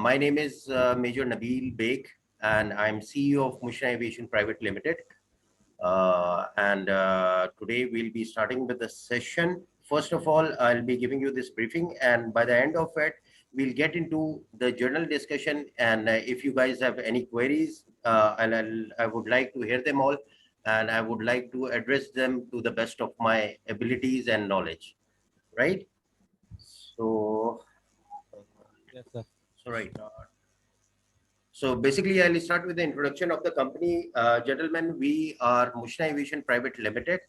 My name is Major Nabil Beg, and I'm CEO of Mushna Aviation Private Limited. Today we'll be starting with the session. First of all, I'll be giving you this briefing, and by the end of it, we'll get into the journal discussion. And if you guys have any queries, I would like to hear them all, and I would like to address them to the best of my abilities and knowledge. Right? So, Yes, sir. so right. So basically, I'll start with the introduction of the company. Gentlemen, we are Mushna Aviation Private Limited,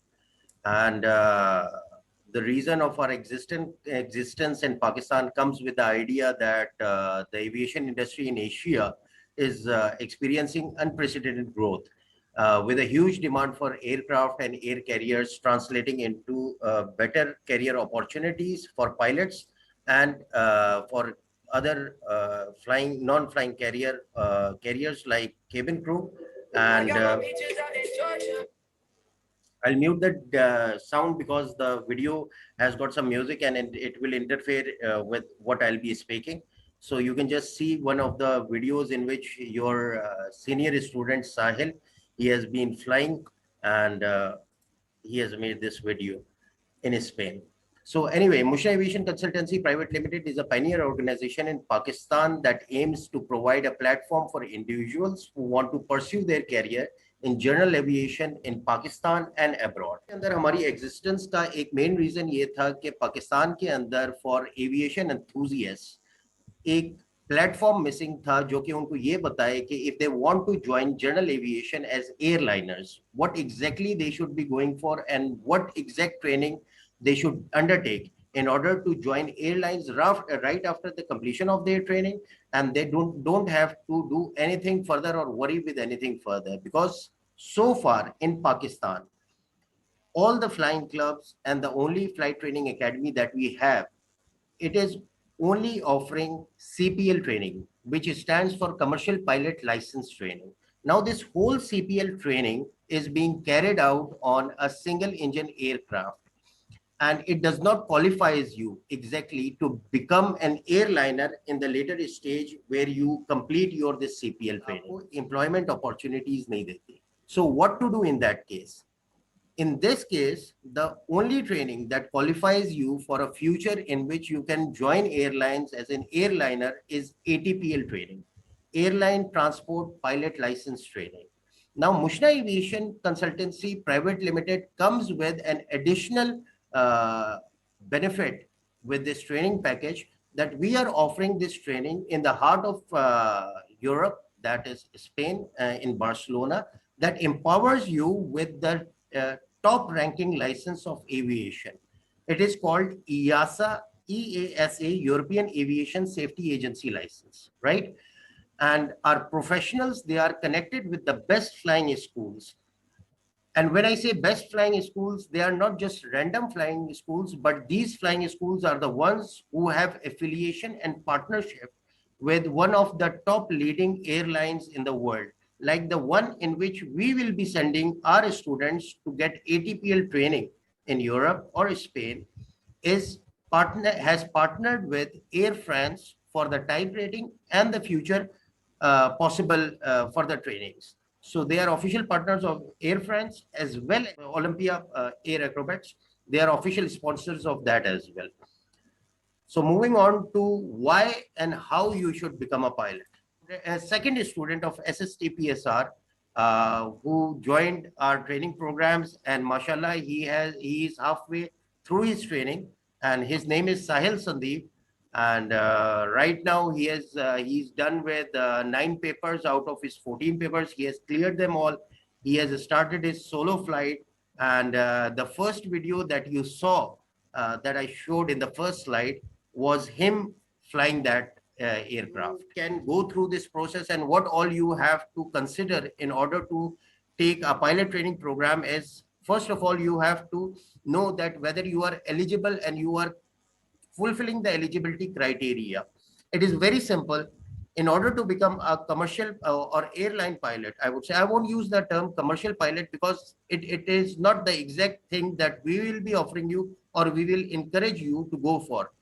and the reason of our existence in Pakistan comes with the idea that the aviation industry in Asia is experiencing unprecedented growth. With a huge demand for aircraft and air carriers translating into better career opportunities for pilots and for other non-flying carriers like cabin crew. And I'll mute the sound because the video has got some music and it will interfere with what I'll be speaking. So you can just see one of the videos in which your senior student Sahil, he has been flying, and he has made this video in Spain. So anyway, Mushna Aviation Consultancy Private Limited is a pioneer organization in Pakistan that aims to provide a platform for individuals who want to pursue their career in general aviation in Pakistan and abroad. अंदर हमारी existence का एक main reason ये था कि पाकिस्तान के अंदर for aviation enthusiasts एक प्लेटफॉर्म मिसिंग था जो कि उनको ये बताए कि if they want to join general aviation as airliners what exactly they should be going for and what exact training they should undertake in order to join airlines right after the completion of their training, and they don't have to do anything further or worry with anything further, because so far in Pakistan all the flying clubs and the only flight training academy that we have, it is only offering CPL training, which stands for Commercial Pilot License Training. Now, this whole CPL training is being carried out on a single engine aircraft, and it does not qualifies you exactly to become an airliner in the later stage where you complete your this CPL training. Employment opportunities nahi dete. So what to do in that case? In this case, the only training that qualifies you for a future in which you can join airlines as an airliner is ATPL training, Airline Transport Pilot License Training. Now, Mushna Aviation Consultancy Private Limited comes with an additional benefit with this training package, that we are offering this training in the heart of Europe, that is Spain, in Barcelona, that empowers you with the top ranking license of aviation. It is called EASA, European Aviation Safety Agency license, right? And our professionals, they are connected with the best flying schools. And when I say best flying schools, they are not just random flying schools, but these flying schools are the ones who have affiliation and partnership with one of the top leading airlines in the world, like the one in which we will be sending our students to get ATPL training in Europe or Spain, has partnered with Air France for the type rating and the future possible for the trainings. So they are official partners of Air France as well as Olympia Air Acrobats. They are official sponsors of that as well. So moving on to why and how you should become a pilot. A second student of SSTPSR who joined our training programs, and mashallah, he is halfway through his training, and his name is Sahil Sandeep. And right now he's done with 9 papers out of his 14 papers. He has cleared them all. He has started his solo flight, and the first video that you saw that I showed in the first slide was him flying that aircraft. You can go through this process, and what all you have to consider in order to take a pilot training program is, first of all, you have to know that whether you are eligible and you are fulfilling the eligibility criteria. It is very simple. In order to become a commercial or airline pilot, I would say, I won't use the term commercial pilot because it is not the exact thing that we will be offering you or we will encourage you to go for.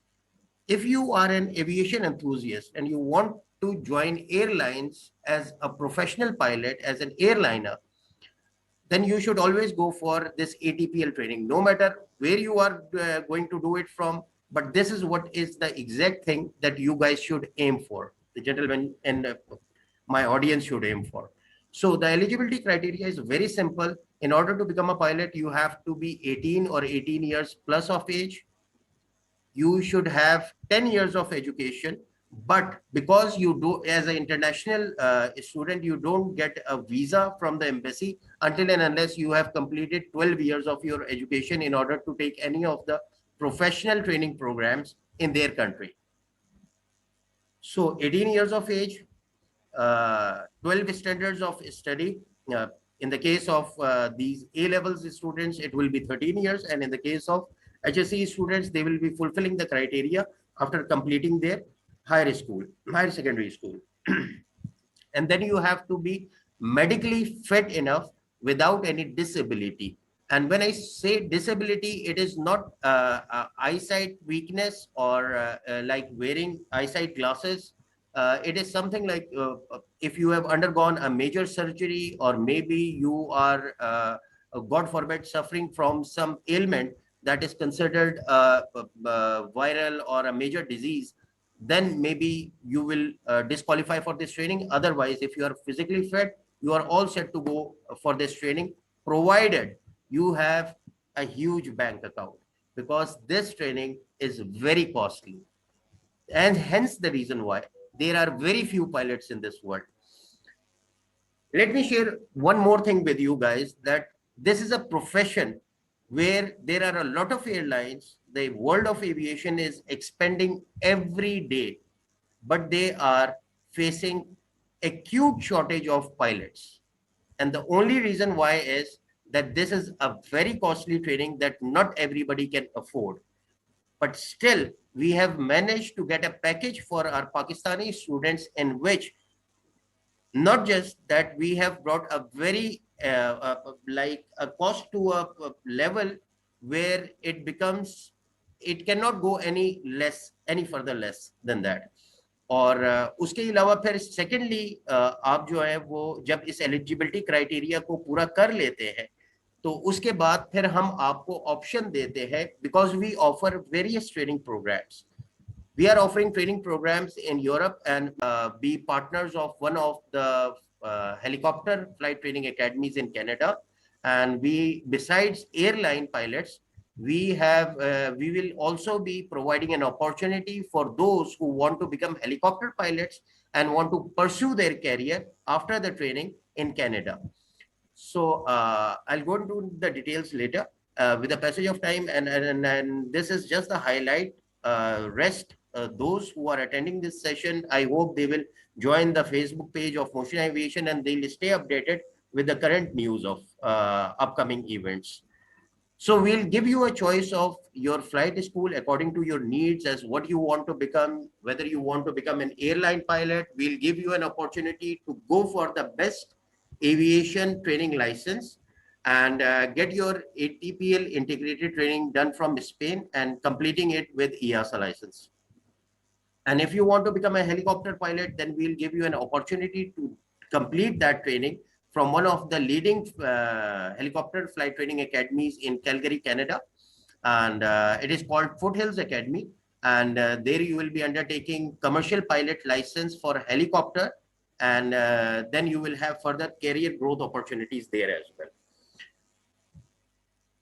If you are an aviation enthusiast and you want to join airlines as a professional pilot, as an airliner, then you should always go for this ATPL training, no matter where you are going to do it from. But this is what is the exact thing that you guys should aim for, the gentlemen and my audience should aim for. So the eligibility criteria is very simple. In order to become a pilot, you have to be 18 or 18 years plus of age. You should have 10 years of education, but because you do as an international student, you don't get a visa from the embassy until and unless you have completed 12 years of your education in order to take any of the professional training programs in their country. So 18 years of age, 12 standards of study. In the case of these A levels students, it will be 13 years. And in the case of HSC students, they will be fulfilling the criteria after completing their higher secondary school. And then you have to be medically fit enough without any disability. And when I say disability, it is not eyesight weakness or like wearing eyesight glasses. It is something like if you have undergone a major surgery, or maybe you are, God forbid, suffering from some ailment that is considered viral or a major disease, then maybe you will disqualify for this training. Otherwise, if you are physically fit, you are all set to go for this training, provided you have a huge bank account, because this training is very costly. And hence the reason why there are very few pilots in this world. Let me share one more thing with you guys, that this is a profession where there are a lot of airlines. The world of aviation is expanding every day, but they are facing acute shortage of pilots. And the only reason why is that this is a very costly training that not everybody can afford. But still, we have managed to get a package for our Pakistani students, in which not just that we have brought a very like a cost to a level where it becomes, it cannot go any less, any further less than that. और उसके अलावा फिर secondly आप जो है वो जब इस एलिजिबिलिटी क्राइटेरिया को पूरा कर लेते हैं, तो उसके बाद फिर हम आपको ऑप्शन देते हैं, because we offer various training programs. We are offering training programs in Europe and be partners of one of the helicopter flight training academies in Canada. And we, besides airline pilots, we will also be providing an opportunity for those who want to become helicopter pilots and want to pursue their career after the training in Canada. So I'll go into the details later with the passage of time, and this is just the highlight. Rest those who are attending this session, I hope they will join the Facebook page of Motion Aviation, and they'll stay updated with the current news of upcoming events. So we'll give you a choice of your flight school according to your needs, as what you want to become. Whether you want to become an airline pilot, we'll give you an opportunity to go for the best aviation training license and get your ATPL integrated training done from Spain and completing it with EASA license. And if you want to become a helicopter pilot, then we'll give you an opportunity to complete that training from one of the leading helicopter flight training academies in Calgary, Canada. And it is called Foothills Academy. And there you will be undertaking commercial pilot license for helicopter. And then you will have further career growth opportunities there as well.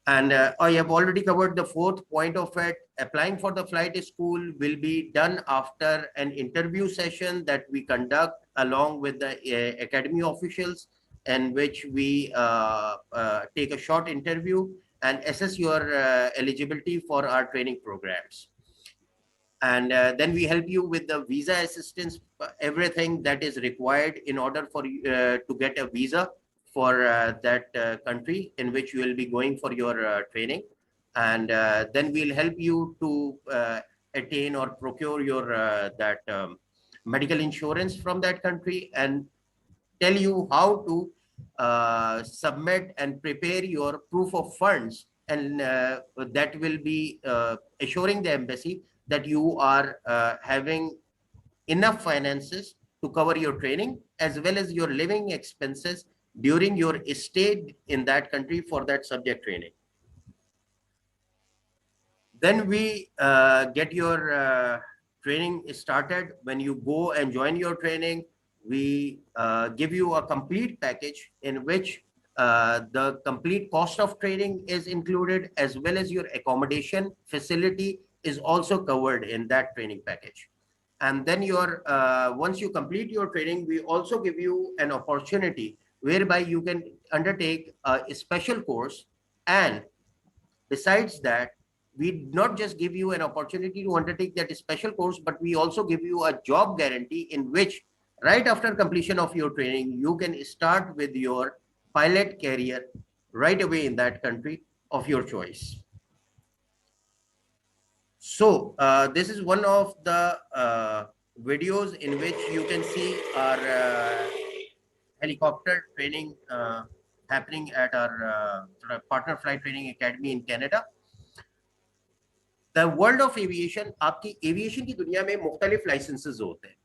And I have already covered the fourth point of it. Applying for the flight school will be done after an interview session that we conduct along with the academy officials, in which we take a short interview and assess your eligibility for our training programs. And then we help you with the visa assistance, everything that is required in order for you to get a visa for that country in which you will be going for your training. And then we'll help you to attain or procure your that medical insurance from that country, and tell you how to submit and prepare your proof of funds, and that will be assuring the embassy that you are having enough finances to cover your training as well as your living expenses during your stay in that country for that subject training. Then we get your training started. When you go and join your training, we give you a complete package in which the complete cost of training is included, as well as your accommodation facility is also covered in that training package. And then your once you complete your training, we also give you an opportunity whereby you can undertake a special course. And besides that, we not just give you an opportunity to undertake that special course, but we also give you a job guarantee in which right after completion of your training, you can start with your pilot career right away in that country of your choice. So this is one of the videos in which you can see our helicopter training happening at our sort of partner flight training academy in Canada. The world of aviation, आपकी aviation की दुनिया में मुख्तलिफ licences होते हैं,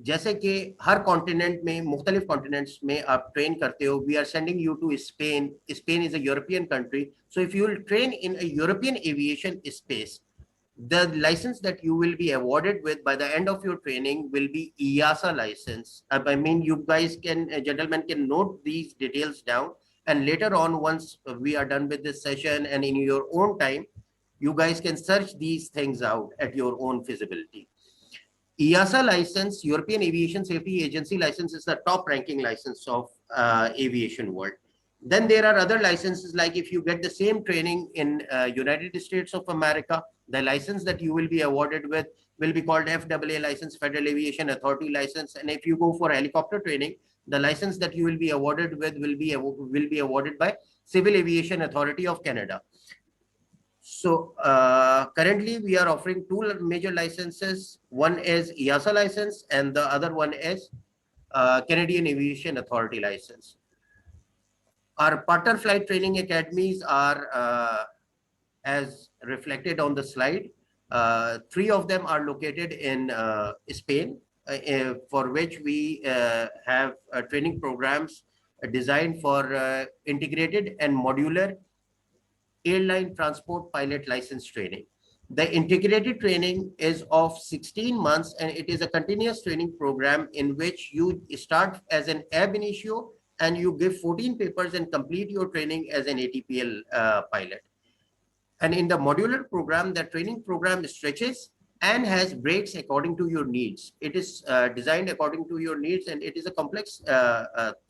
जैसे कि हर continent में मुख्तलिफ कॉन्टिनेंट्स में आप ट्रेन करते हो. We are sending you to Spain. Spain is a European country, so if you will train in a European aviation space, the license that you will be awarded with by the end of your training will be EASA license. I mean, you guys can, gentlemen, can note these details down, and later on, once we are done with this session and in your own time, you guys can search these things out at your own feasibility. EASA license, European Aviation Safety Agency license, is the top ranking license of aviation world. Then there are other licenses, like if you get the same training in United States of America, the license that you will be awarded with will be called FAA license, Federal Aviation Authority license. And if you go for helicopter training, the license that you will be awarded with will be awarded by Civil Aviation Authority of Canada. So currently we are offering two major licenses. One is EASA license and the other one is Canadian Aviation Authority license. Our partner flight training academies are as reflected on the slide. Three of them are located in Spain, for which we have training programs designed for integrated and modular airline transport pilot license training. The integrated training is of 16 months, and it is a continuous training program in which you start as an ab initio and you give 14 papers and complete your training as an ATPL pilot. And in the modular program, the training program stretches and has breaks according to your needs. It is designed according to your needs, and it is a complex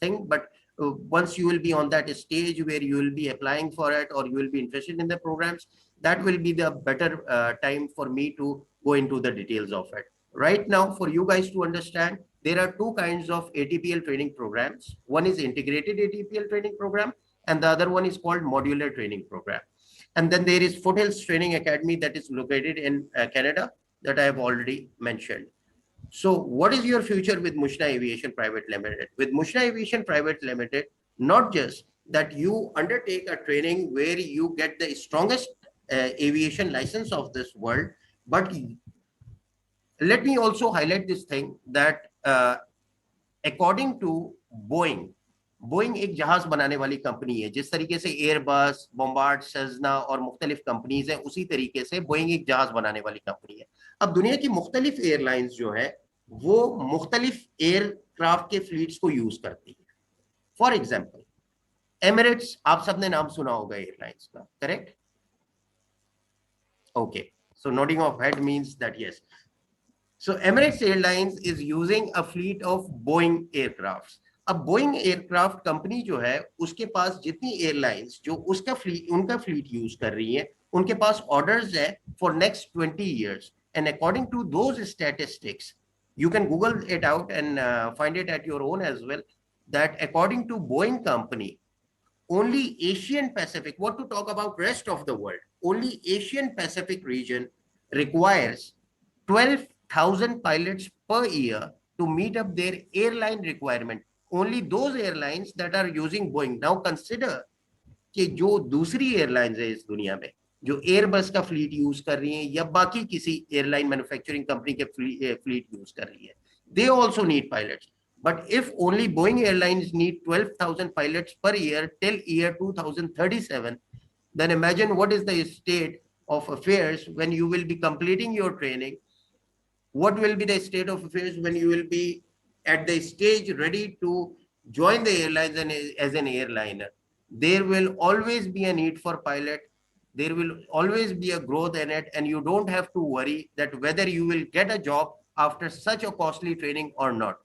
thing, but once you will be on that stage where you will be applying for it or you will be interested in the programs, that will be the better time for me to go into the details of it. Right now, for you guys to understand, there are two kinds of ATPL training programs. One is integrated ATPL training program, and the other one is called modular training program. And then there is Foothills Training Academy that is located in Canada that I have already mentioned. So what is your future with Mushna Aviation Private Limited? With Mushna Aviation Private Limited, not just that you undertake a training where you get the strongest aviation license of this world, but let me also highlight this thing that according to Boeing, Boeing एक जहाज बनाने वाली company है. जिस तरीके से Airbus, bombard, सेजना और मुख्तलिफ कंपनीज हैं, उसी तरीके से बोइंग एक जहाज बनाने वाली कंपनी है. अब दुनिया की मुख्तलिफ एयरलाइंस जो है वो मुख्तलिफ एयरक्राफ्ट के फ्लीट्स को यूज करती है. फॉर एग्जाम्पल एमिरेट्स, आप सबने नाम सुना होगा एयरलाइंस का, correct? Okay, so nodding of head means that yes. So Emirates Airlines is using a fleet of Boeing aircrafts. अब बोइंग एयरक्राफ्ट कंपनी जो है उसके पास जितनी एयरलाइंस जो उनका फ्लीट यूज कर रही है, उनके पास ऑर्डर्स है for next 20 years. And according to those statistics, you can Google it out and find it at your own as well, that according to Boeing company, only Asian Pacific, what to talk about rest of the world, only Asian Pacific region requires 12,000 pilots per year to meet up their airline requirement. Only those airlines that are using Boeing. Now consider कि जो दूसरी airlines है इस दुनिया में जो Airbus का fleet use कर रही हैं या बाकी किसी एयरलाइन मैन्युफैक्चरिंग कंपनी के फ्लीट यूज कर रही है, They also need pilots. But if only Boeing Airlines need 12,000 pilots per year till year 2037, then imagine what is the state of affairs when you will be completing your training. What will be the state of affairs when you will be at the stage ready to join the airlines and as an airliner? There will always be a need for pilot. There will always be a growth in it, and you don't have to worry that whether you will get a job after such a costly training or not.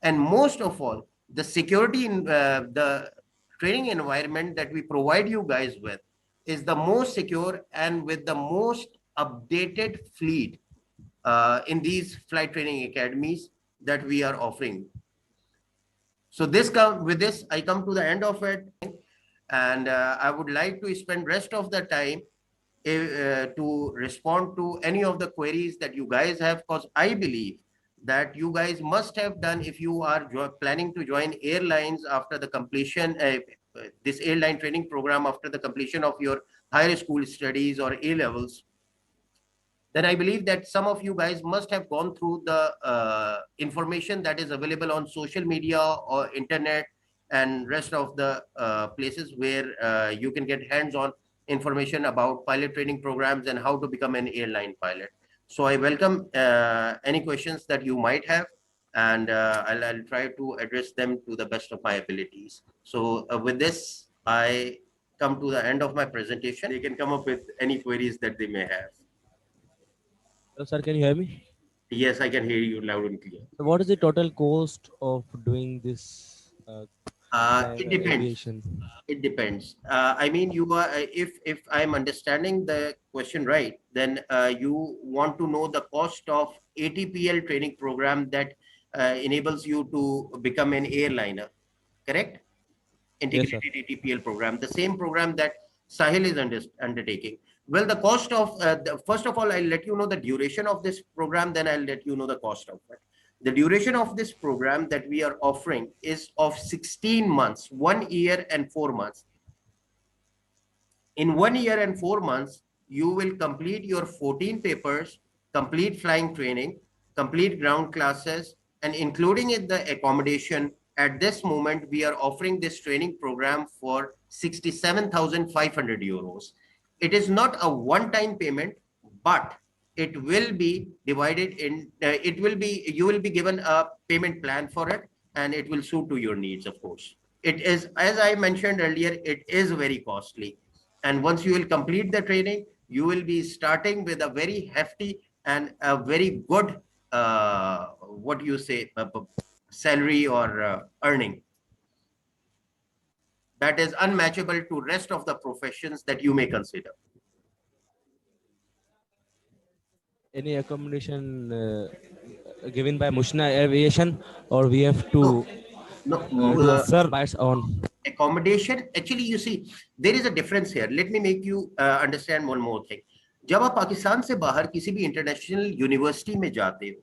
And most of all, the security in the training environment that we provide you guys with is the most secure and with the most updated fleet in these flight training academies that we are offering. So with this, I come to the end of it, and I would like to spend rest of the time to respond to any of the queries that you guys have, because I believe that you guys must have done, if you are planning to join airlines after the completion this airline training program after the completion of your higher school studies or A levels, then I believe that some of you guys must have gone through the information that is available on social media or internet and rest of the places where you can get hands-on information about pilot training programs and how to become an airline pilot. So I welcome any questions that you might have, and I'll try to address them to the best of my abilities. So with this, I come to the end of my presentation. They can come up with any queries that they may have. Hello, sir. Can you hear me? Yes, I can hear you loud and clear. So what is the total cost of doing this It depends. aviation? It depends. I mean, you are if I'm understanding the question right, then you want to know the cost of ATPL training program that enables you to become an airliner, correct? Yes, sir. Integrated ATPL program, the same program that Sahil is undertaking. Well, the cost of, first of all, I'll let you know the duration of this program, then I'll let you know the cost of it. The duration of this program that we are offering is of 16 months, 1 year and 4 months. In 1 year and 4 months, you will complete your 14 papers, complete flying training, complete ground classes, and including in the accommodation. At this moment, we are offering this training program for 67,500 euros. It is not a one-time payment, but it will be divided in, you will be given a payment plan for it, and it will suit to your needs, of course. It is, as I mentioned earlier, it is very costly. And once you will complete the training, you will be starting with a very hefty and a very good, what you say, salary or earning that is unmatchable to rest of the professions that you may consider. Any accommodation given by Mushna Aviation, or we have to Sir, buy its own? Accommodation, actually, you see, there is a difference here. Let me make you understand one more thing. जब आप पाकिस्तान से बाहर किसी भी international university में जाते हो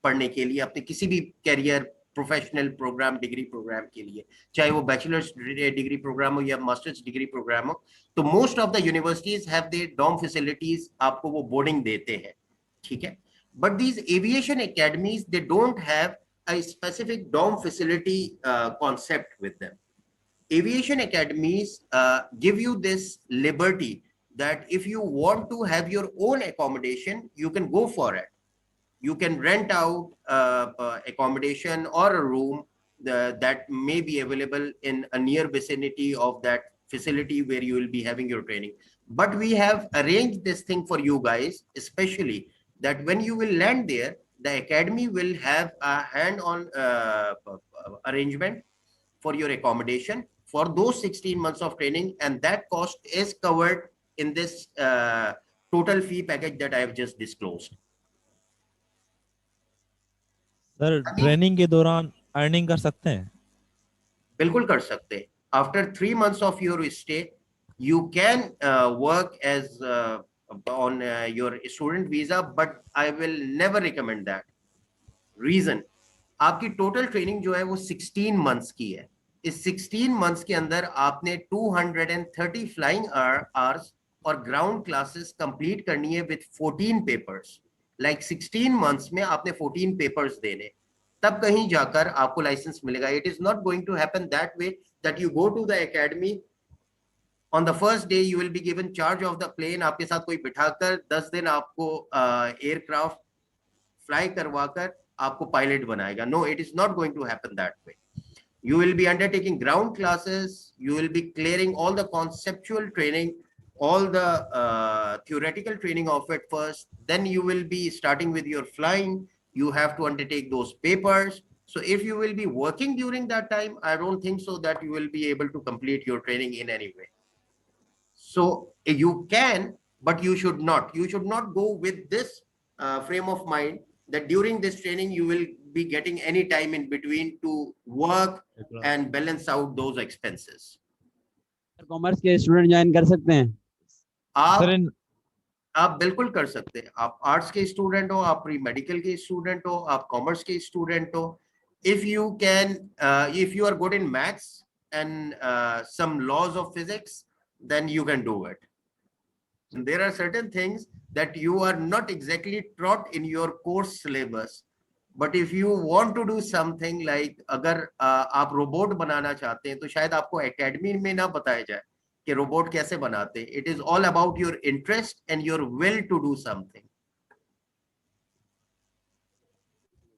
पढ़ने के लिए, अपने किसी भी career professional program degree program के लिए, चाहे वो बैचलर्स डिग्री प्रोग्राम हो या मास्टर्स डिग्री प्रोग्राम हो, तो most of the universities have their dorm facilities, आपको वो बोर्डिंग देते हैं, ठीक है. But these aviation academies, they don't have a specific dorm facility concept with them. Aviation academies give you this liberty that if you want to have your own accommodation, you can go for it. You can rent out accommodation or a room that may be available in a near vicinity of that facility where you will be having your training. But we have arranged this thing for you guys, especially that when you will land there, the academy will have a hand-on arrangement for your accommodation for those 16 months of training, and that cost is covered in this total fee package that I have just disclosed. Sir training के दौरान earning कर सकते हैं? बिल्कुल कर सकते हैं. After 3 months of your stay, you can work as on your student visa, but I will never recommend that. Reason, आपकी टोटल ट्रेनिंग जो है वो 16 months की है. इस 16 months के अंदर आपने 230 फ्लाइंग आवर्स और ग्राउंड क्लासेस कंप्लीट करनी है विद 14 पेपर्स. लाइक 16 months में आपने 14 पेपर्स देने. तब कहीं जाकर आपको लाइसेंस मिलेगा. It is not going to happen that way that you go to the academy, on the first day you will be given charge of the plane, आपके साथ कोई बिठाकर 10 दिन आपको एयरक्राफ्ट फ्लाई करवाकर आपको पायलट बनाएगा. No, it is not going to happen that way. You will be undertaking ground classes, you will be clearing all the conceptual training, all the theoretical training of it first, then you will be starting with your flying. You have to undertake those papers. So if you will be working during that time, I don't think so that you will be able to complete your training in any way. So you can, but you should not. You should not go with this frame of mind that during this training you will be getting any time in between to work and balance out those expenses. Commerce के student join कर सकते हैं? आप बिल्कुल कर सकते हैं. आप आर्ट्स के स्टूडेंट हो, आप प्री मेडिकल के स्टूडेंट हो, आप कॉमर्स के स्टूडेंट हो. if you can if you are good in maths and some laws of physics, then you can do it. And there are certain things that you are not exactly taught in your course syllabus, but if you want to do something like अगर आप robot बनाना चाहते हैं तो शायद आपको academy में ना बताया जाए कि रोबोट कैसे बनाते हैं. It is all about your interest and your will to do something.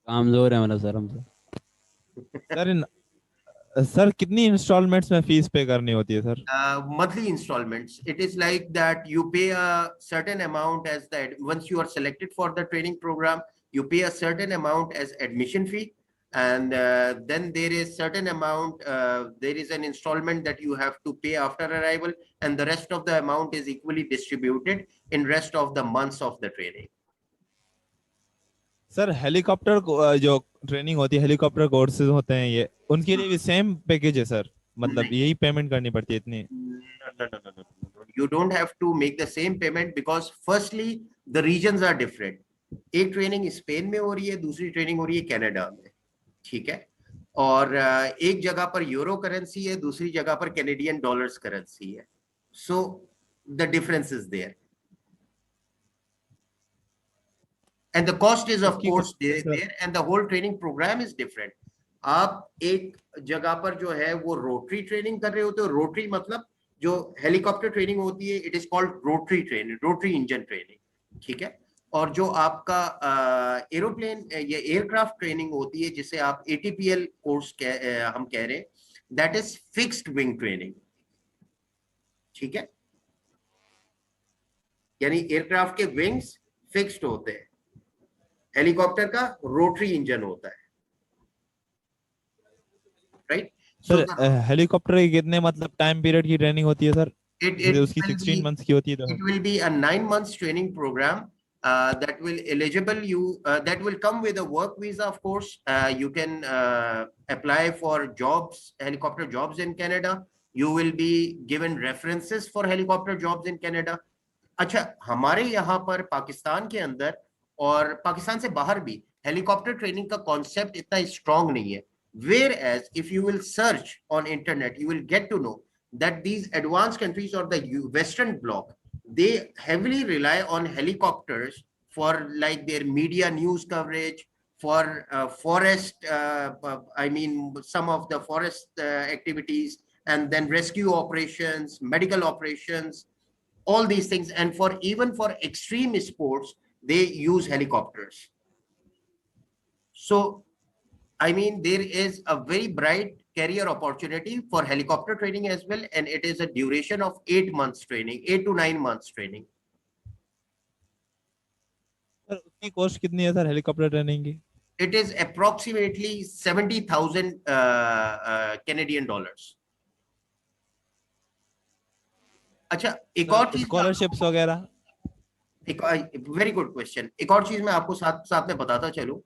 कामजोर है मतलब सर हमसे. सर कितनी इंस्टॉलमेंट्स में फीस पे करनी होती है sir? Monthly installments. It is like that you pay a certain amount as that once you are selected for the training program, you pay a certain amount as admission fee, and then there is certain amount, there is an installment that you have to pay after arrival, and the rest of the amount is equally distributed in rest of the months of the training. Sir helicopter जो training होती है, helicopter courses होते हैं, ये उनके लिए भी same package है सर? मतलब यही पेमेंट करनी पड़ती है इतनी? No. You don't have to make the same payment because firstly the regions are different. एक ट्रेनिंग स्पेन में हो रही है, दूसरी ट्रेनिंग हो रही है कनाडा में, ठीक है. और एक जगह पर यूरो करेंसी है, दूसरी जगह पर कैनेडियन डॉलर्स करेंसी है. So the difference is there. And the cost is of course there, and the whole training program is different. आप एक जगह पर जो है वो रोटरी ट्रेनिंग कर रहे होते हो. रोटरी मतलब जो हेलीकॉप्टर ट्रेनिंग होती है, it is called rotary training, rotary engine training, ठीक है. और जो आपका एरोप्लेन या एयरक्राफ्ट ट्रेनिंग होती है, जिसे आप ATPL कोर्स हम कह रहे हैं, that is fixed wing training, ठीक है. यानी एयरक्राफ्ट के विंग्स फिक्स्ड होते हैं, हेलीकॉप्टर का रोटरी इंजन होता है, राइट. सर हेलीकॉप्टर की कितने मतलब टाइम पीरियड की ट्रेनिंग होती है सर? उसकी 16 मंथ्स की होती है तो? It will be a 9 months training program that will eligible you that will come with a work visa. Of course, you can apply for jobs, helicopter jobs in Canada. You will be given references for helicopter jobs in Canada. अच्छा, हमारे यहाँ पर पाकिस्तान के अंदर और पाकिस्तान से बाहर भी हेलीकॉप्टर ट्रेनिंग का कॉन्सेप्ट इतना स्ट्रॉन्ग नहीं है. Whereas if you will search on internet, you will get to know that these advanced countries or the Western bloc, they heavily rely on helicopters for like their media news coverage, for forest, I mean some of the forest activities, and then rescue operations, medical operations, all these things. And for even for extreme sports, they use helicopters. So I mean, there is a very bright career opportunity for helicopter training as well, and it is a duration of 8 months training, 8 to 9 months training. Sir उसकी cost कितनी है sir helicopter training की? It is approximately 70,000 Canadian dollars. अच्छा, एक और चीज, scholarships वगैरह? एक वेरी गुड क्वेश्चन. एक और चीज मैं आपको साथ में बताता चलूं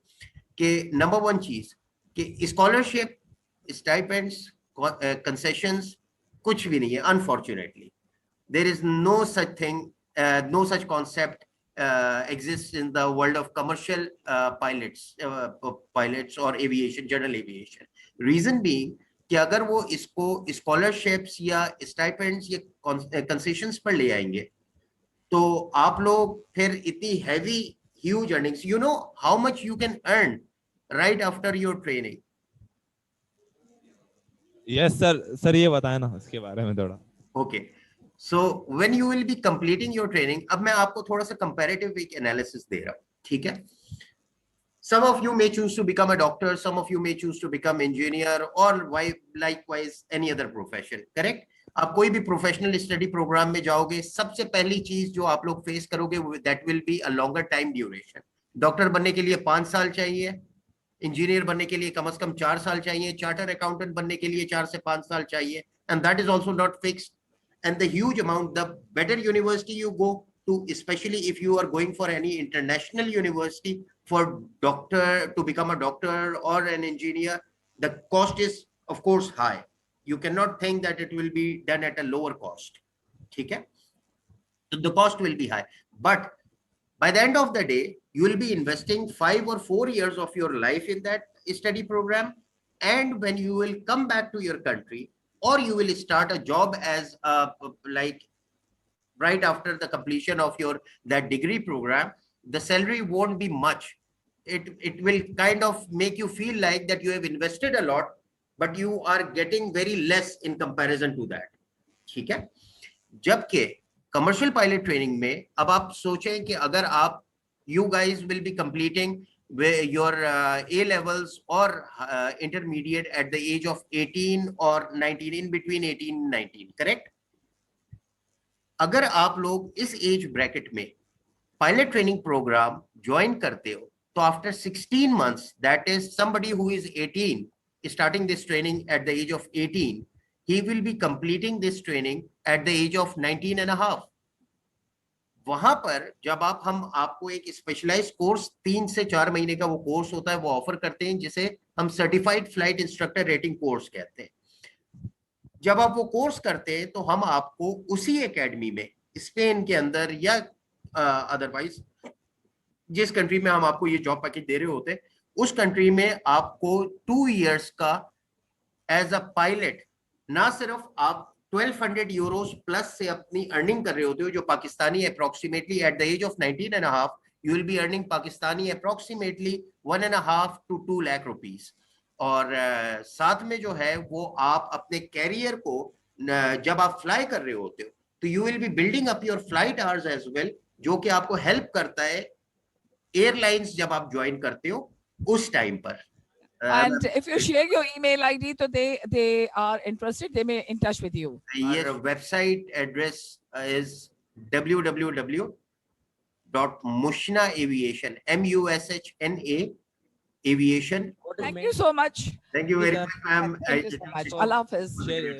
कि नंबर 1 चीज कि स्कॉलरशिप, स्टाइपेंड्स, कंसेशंस कुछ भी नहीं है. Unfortunately there is no such thing, no such concept exists in the world of commercial pilots or aviation, general aviation. Reason being कि अगर वो इसको स्कॉलरशिप्स या स्टाइपेंड्स या कंसेशंस पर ले आएंगे तो आप लोग फिर इतनी heavy huge earnings, you know how much you can earn right after your training. Yes sir ये बताएं ना इसके बारे में थोड़ा. Okay. So when you will be completing your training, अब मैं आपको थोड़ा सा comparative week analysis दे रहा हूँ, ठीक है? Some of you may choose to become a doctor, some of you may choose to become engineer, or likewise any other profession, correct? आप कोई भी प्रोफेशनल स्टडी प्रोग्राम में जाओगे, सबसे पहली चीज जो आप लोग फेस करोगे that will be a longer time duration. Doctor बनने के लिए 5 साल चाहिए, इंजीनियर बनने के लिए कम से कम 4 साल चाहिए, चार्टर अकाउंटेंट बनने के लिए 4 से 5 साल चाहिए, and that is also not fixed. And the huge amount, the better university you go to, especially if you are going for any international university for doctor, to become a doctor or an engineer, the cost is of course high. You cannot think that it will be done at a lower cost. Okay? So the cost will be high, but by the end of the day, you will be investing 5 or 4 years of your life in that study program. And when you will come back to your country, or you will start a job as like right after the completion of your that degree program, the salary won't be much. It will kind of make you feel like that you have invested a lot, but you are getting very less in comparison to that. ठीक है? जबकि commercial pilot training में अब आप सोचें कि अगर आप you guys will be completing your A levels or intermediate at the age of 18 or 19, in between 18 and 19, correct? अगर आप लोग इस एज ब्रैकेट में पायलट ट्रेनिंग प्रोग्राम ज्वाइन करते हो, तो after 16 months, that is somebody who is 18 starting this training at the age of 18, he will be completing this training at the age of 19 and a half. वहां पर जब हम आपको एक specialised course 3 से 4 महीने का वो कोर्स होता है, वो ऑफर करते हैं, जिसे हम certified flight instructor rating course कहते हैं. जब आप वो कोर्स करते हैं तो हम आपको उसी एकेडमी में स्पेन के अंदर या अदरवाइज जिस कंट्री में हम आपको ये जॉब पैकेज दे रहे होते हैं, उस कंट्री में आपको 2 years का एज अ पायलट, ना सिर्फ आप 1200 euros प्लस से अपनी अर्निंग कर रहे होते हो, जो Pakistani approximately at the age of 19 and a half you will be earning Pakistani approximately 1.5 to 2 lakh rupees. और साथ में जो है वो आप अपने कैरियर को जब आप फ्लाई कर रहे होते हो तो you will be building up your flight hours as well, जो कि आपको हेल्प करता है एयरलाइंस जब आप ज्वाइन करते हो उस टाइम पर. And if you share your email ID, so they are interested, they may in touch with you. Our website address is www.mushnaaviation, MUSHNA aviation. Thank you so much. Thank you very much, ma'am. Thank you so much. Allah Hafiz. Share,